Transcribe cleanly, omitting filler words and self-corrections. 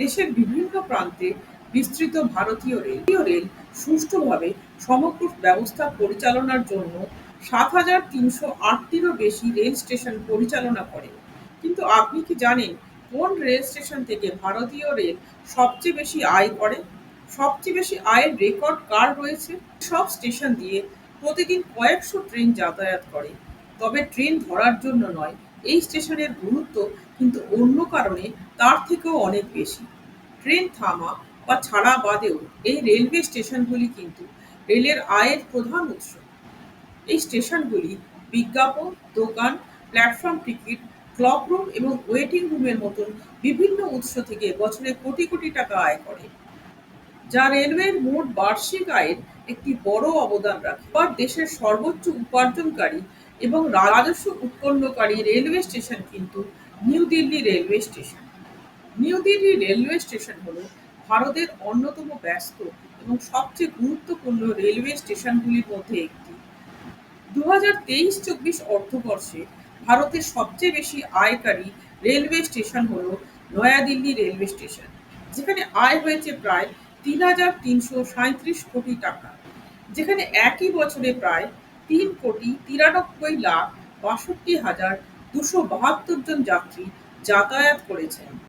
দেশের বিভিন্ন প্রান্তে বিস্তৃত ভারতীয় রেল সুষ্ঠুভাবে সমগ্র ব্যবস্থা পরিচালনার জন্য ৭,৩০৮টিরও বেশি রেল স্টেশন পরিচালনা করে। কিন্তু আপনি কি জানেন কোন রেল স্টেশন থেকে ভারতীয় রেল সবচেয়ে বেশি আয় করে? সবচেয়ে বেশি আয়ের রেকর্ড কার রয়েছে? সব স্টেশন দিয়ে প্রতিদিন কয়েকশো ট্রেন যাতায়াত করে। তবে ট্রেন ধরার জন্য নয়, এই স্টেশনের গুরুত্ব কিন্তু অন্য কারণে তার থেকেও অনেক বেশি। ট্রেন থামা বা ছাড়া বাদেও এই রেলওয়ে স্টেশনগুলি কিন্তু রেলের আয়ের প্রধান উৎস। এই স্টেশনগুলি বিজ্ঞাপন, দোকান, প্ল্যাটফর্ম টিকিট, ক্লক রুম এবং ওয়েটিং রুমের মতন বিভিন্ন উৎস থেকে বছরে কোটি কোটি টাকা আয় করে, যা রেলওয়ের মোট বার্ষিক আয়ের একটি বড় অবদান রাখে। আবার দেশের সর্বোচ্চ উপার্জনকারী এবং রাজস্ব উৎপন্নকারী রেলওয়ে স্টেশন কিন্তু new Delhi railway station. New Delhi railway station হল ভারতের অন্যতম ব্যস্ত এবং সবচেয়ে গুরুত্বপূর্ণ রেলওয়ে স্টেশনগুলির মধ্যে একটি। ২০২৩-২৪ অর্থবর্ষে ভারতের সবচেয়ে বেশি আয়কারী রেলওয়ে স্টেশন হল নয়াদিল্লি রেলওয়ে স্টেশন, যেখানে আয় হয়েছে প্রায় ৩,৩৩৭ কোটি টাকা, যেখানে একই বছরে প্রায় ৩,৯৩,৬২,৬২,২৭২ জন যাত্রী যাতায়াত করেছেন।